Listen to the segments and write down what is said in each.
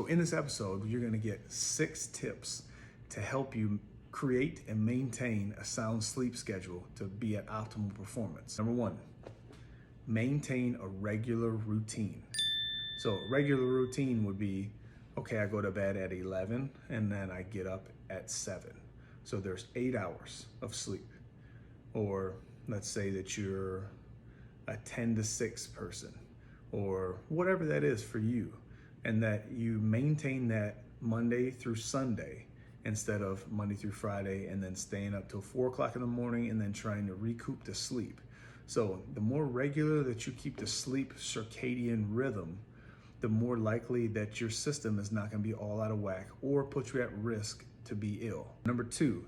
So in this episode, you're gonna get 6 tips to help you create and maintain a sound sleep schedule to be at optimal performance. Number 1, maintain a regular routine. So a regular routine would be, okay, I go to bed at 11 and then I get up at 7. So there's 8 hours of sleep. Or let's say that you're a 10 to 6 person or whatever that is for you, and that you maintain that Monday through Sunday instead of Monday through Friday and then staying up till 4 o'clock in the morning and then trying to recoup the sleep. So the more regular that you keep the sleep circadian rhythm, the more likely that your system is not going to be all out of whack or put you at risk to be ill. Number 2,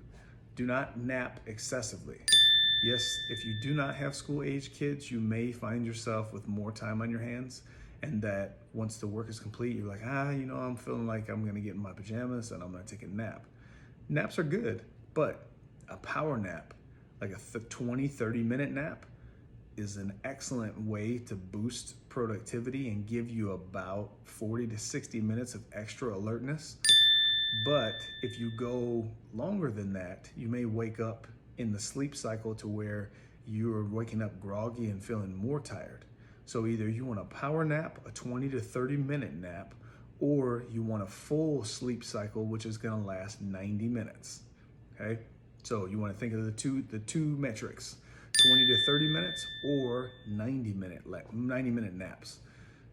do not nap excessively. Yes, if you do not have school-age kids, you may find yourself with more time on your hands, and that once the work is complete, you're like, I'm feeling like I'm gonna get in my pajamas and I'm gonna take a nap. Naps are good, but a power nap, like a 20, 30-minute nap, is an excellent way to boost productivity and give you about 40 to 60 minutes of extra alertness. But if you go longer than that, you may wake up in the sleep cycle to where you're waking up groggy and feeling more tired. So either you want a power nap, a 20 to 30-minute nap, or you want a full sleep cycle, which is gonna last 90 minutes, okay? So you wanna think of the two metrics, 20 to 30 minutes or 90-minute naps.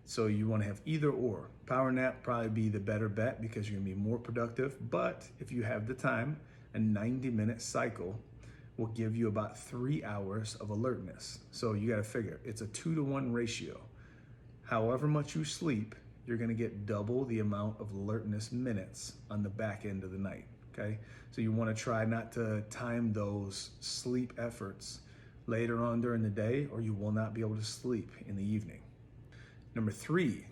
So you wanna have either or. Power nap probably be the better bet because you're gonna be more productive, but if you have the time, a 90-minute cycle will give you about 3 hours of alertness. So you gotta figure, it's a 2-to-1 ratio. However much you sleep, you're gonna get double the amount of alertness minutes on the back end of the night, okay? So you wanna try not to time those sleep efforts later on during the day, or you will not be able to sleep in the evening. Number 3,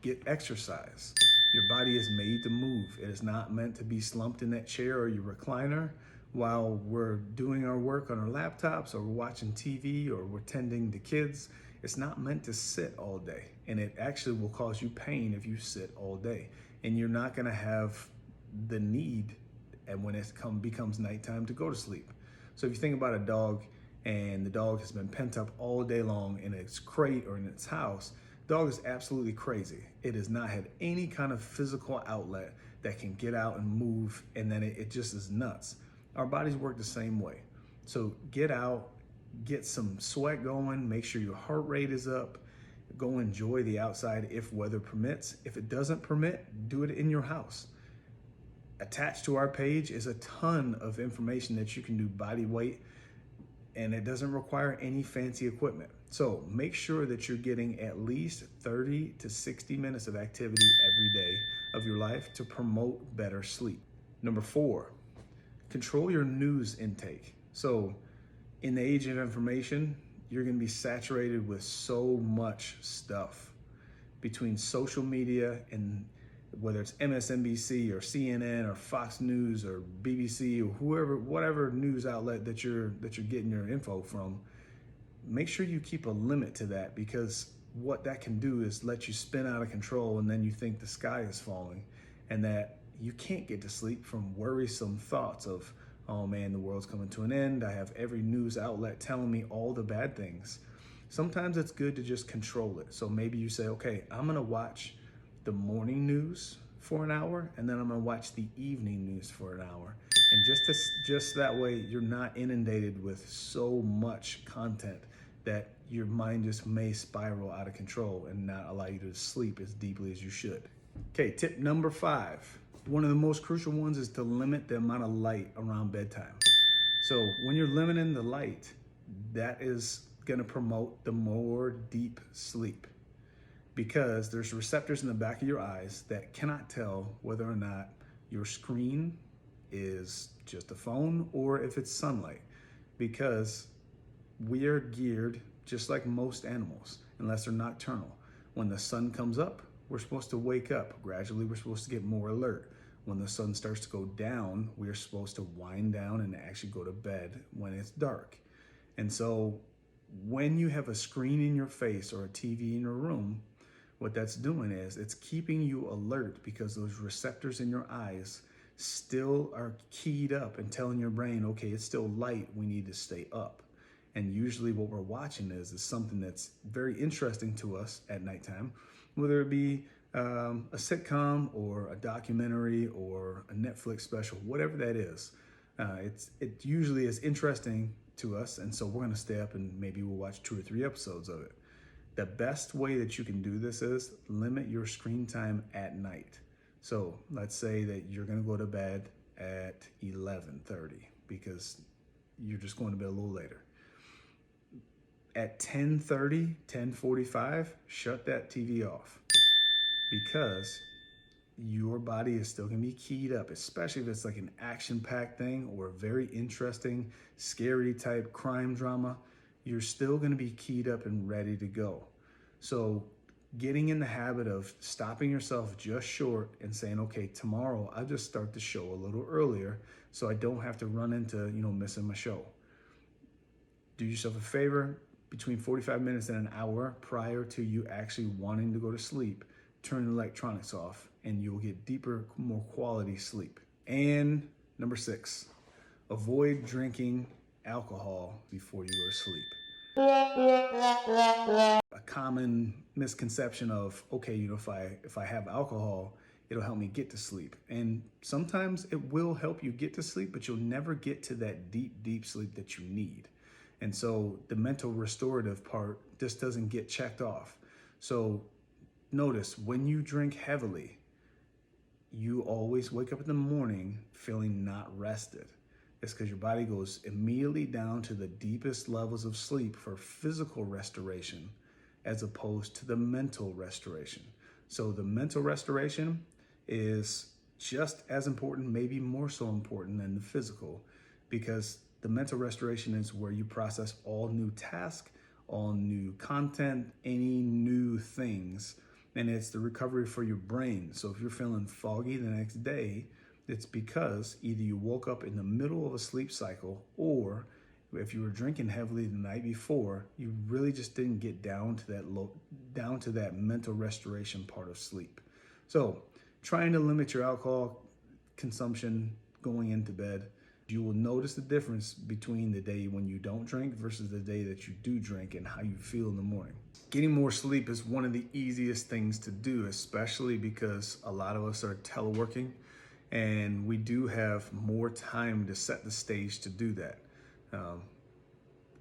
get exercise. Your body is made to move. It is not meant to be slumped in that chair or your recliner while we're doing our work on our laptops or we're watching TV or we're tending to kids. It's not meant to sit all day, and it actually will cause you pain if you sit all day, and you're not gonna have the need and when it becomes nighttime to go to sleep. So if you think about a dog and the dog has been pent up all day long in its crate or in its house, the dog is absolutely crazy. It has not had any kind of physical outlet that can get out and move, and then it just is nuts. Our bodies work the same way. So get out, get some sweat going, make sure your heart rate is up, go enjoy the outside if weather permits. If it doesn't permit, do it in your house. Attached to our page is a ton of information that you can do body weight, and it doesn't require any fancy equipment. So make sure that you're getting at least 30 to 60 minutes of activity every day of your life to promote better sleep. Number 4, control your news intake. So in the age of information, you're gonna be saturated with so much stuff between social media and whether it's MSNBC or CNN or Fox News or BBC or whatever news outlet that you're getting your info from. Make sure you keep a limit to that, because what that can do is let you spin out of control, and then you think the sky is falling and that you can't get to sleep from worrisome thoughts of, oh man, the world's coming to an end. I have every news outlet telling me all the bad things. Sometimes it's good to just control it. So maybe you say, okay, I'm gonna watch the morning news for an hour, and then I'm gonna watch the evening news for an hour. And just that way, you're not inundated with so much content that your mind just may spiral out of control and not allow you to sleep as deeply as you should. Okay, tip number 5. One of the most crucial ones is to limit the amount of light around bedtime. So when you're limiting the light, that is gonna promote the more deep sleep, because there's receptors in the back of your eyes that cannot tell whether or not your screen is just a phone or if it's sunlight, because we are geared just like most animals, unless they're nocturnal. When the sun comes up, we're supposed to wake up. Gradually, we're supposed to get more alert. When the sun starts to go down, we're supposed to wind down and actually go to bed when it's dark. And so when you have a screen in your face or a TV in your room, what that's doing is it's keeping you alert because those receptors in your eyes still are keyed up and telling your brain, okay, it's still light, we need to stay up. And usually what we're watching is something that's very interesting to us at nighttime, whether it be a sitcom or a documentary or a Netflix special, whatever that is. It usually is interesting to us, and so we're gonna stay up and maybe we'll watch 2 or 3 episodes of it. The best way that you can do this is limit your screen time at night. So let's say that you're gonna go to bed at 11:30 because you're just going to bed a little later. At 10:30, 10:45, shut that TV off because your body is still gonna be keyed up, especially if it's like an action-packed thing or a very interesting, scary type crime drama. You're still gonna be keyed up and ready to go. So getting in the habit of stopping yourself just short and saying, okay, tomorrow I'll just start the show a little earlier so I don't have to run into, missing my show. Do yourself a favor, between 45 minutes and an hour prior to you actually wanting to go to sleep, turn the electronics off and you'll get deeper, more quality sleep. And number 6, avoid drinking alcohol before you go to sleep. A common misconception of, okay, if I have alcohol, it'll help me get to sleep. And sometimes it will help you get to sleep, but you'll never get to that deep sleep that you need. And so the mental restorative part just doesn't get checked off. So notice when you drink heavily, you always wake up in the morning feeling not rested. It's because your body goes immediately down to the deepest levels of sleep for physical restoration as opposed to the mental restoration. So the mental restoration is just as important, maybe more so important than the physical, because the mental restoration is where you process all new tasks, all new content, any new things, and it's the recovery for your brain. So if you're feeling foggy the next day, it's because either you woke up in the middle of a sleep cycle, or if you were drinking heavily the night before, you really just didn't get down to that mental restoration part of sleep. So trying to limit your alcohol consumption going into bed, you will notice the difference between the day when you don't drink versus the day that you do drink and how you feel in the morning. Getting more sleep is one of the easiest things to do, especially because a lot of us are teleworking and we do have more time to set the stage to do that.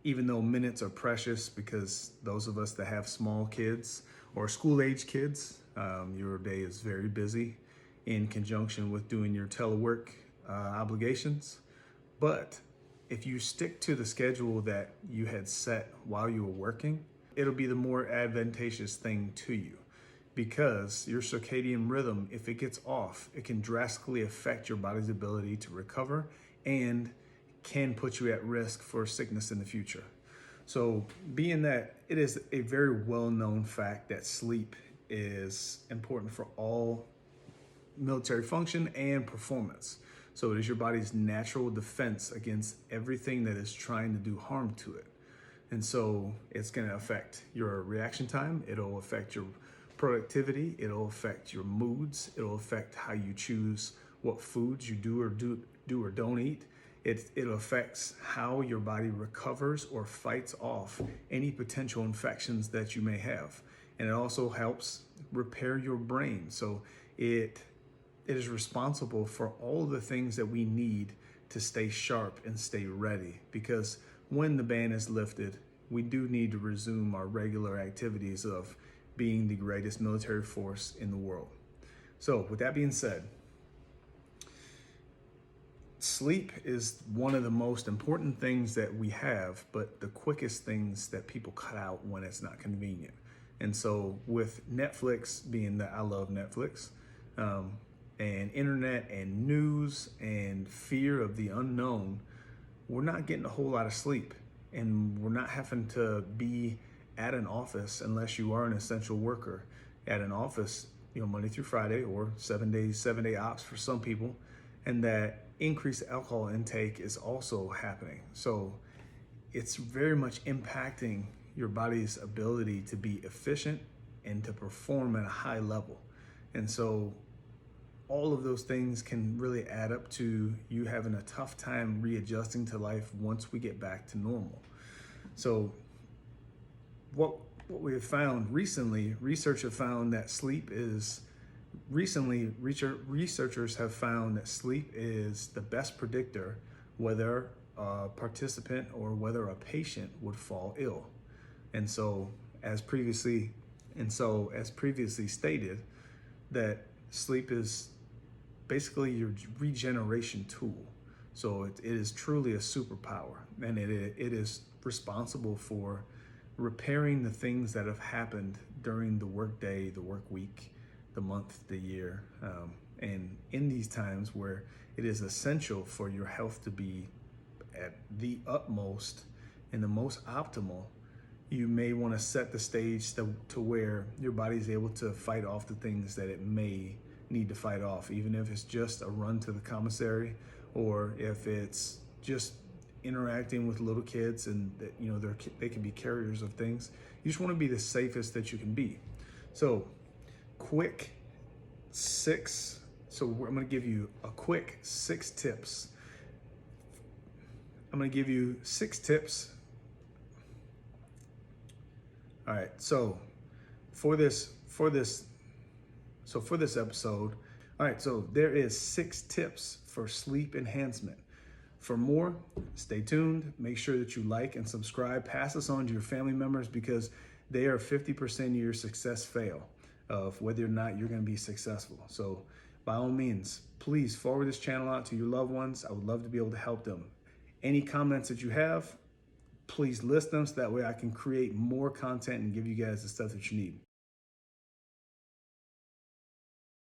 Even though minutes are precious, because those of us that have small kids or school-age kids, your day is very busy in conjunction with doing your telework obligations. But if you stick to the schedule that you had set while you were working, it'll be the more advantageous thing to you, because your circadian rhythm, if it gets off, it can drastically affect your body's ability to recover and can put you at risk for sickness in the future. So being that it is a very well-known fact that sleep is important for all military function and performance. So it is your body's natural defense against everything that is trying to do harm to it. And so it's going to affect your reaction time. It'll affect your productivity. It'll affect your moods. It'll affect how you choose what foods you do or don't eat. It affects how your body recovers or fights off any potential infections that you may have. And it also helps repair your brain. So it is responsible for all the things that we need to stay sharp and stay ready, because when the ban is lifted, we do need to resume our regular activities of being the greatest military force in the world. So with that being said, sleep is one of the most important things that we have, but the quickest things that people cut out when it's not convenient. And so with Netflix being that I love Netflix, and internet and news and fear of the unknown, we're not getting a whole lot of sleep, and we're not having to be at an office unless you are an essential worker at an office, Monday through Friday, or 7-day ops for some people. And that increased alcohol intake is also happening. So it's very much impacting your body's ability to be efficient and to perform at a high level. And so all of those things can really add up to you having a tough time readjusting to life once we get back to normal. So what we have found recently, researchers have found that researchers have found that sleep is the best predictor whether a participant or whether a patient would fall ill. And so as previously stated, that sleep is basically your regeneration tool. So it is truly a superpower, and it is responsible for repairing the things that have happened during the workday, the work week, the month, the year. And in these times where it is essential for your health to be at the utmost and the most optimal, you may want to set the stage to where your body is able to fight off the things that it may need to fight off, even if it's just a run to the commissary, or if it's just interacting with little kids and that, you know, they can be carriers of things. You just want to be the safest that you can be. So I'm going to give you a quick 6 tips. I'm going to give you 6 tips. All right, so for this episode, all right, so there is 6 tips for sleep enhancement. For more, stay tuned. Make sure that you like and subscribe. Pass this on to your family members, because they are 50% of your success fail of whether or not you're going to be successful. So by all means, please forward this channel out to your loved ones. I would love to be able to help them. Any comments that you have, please list them so that way I can create more content and give you guys the stuff that you need.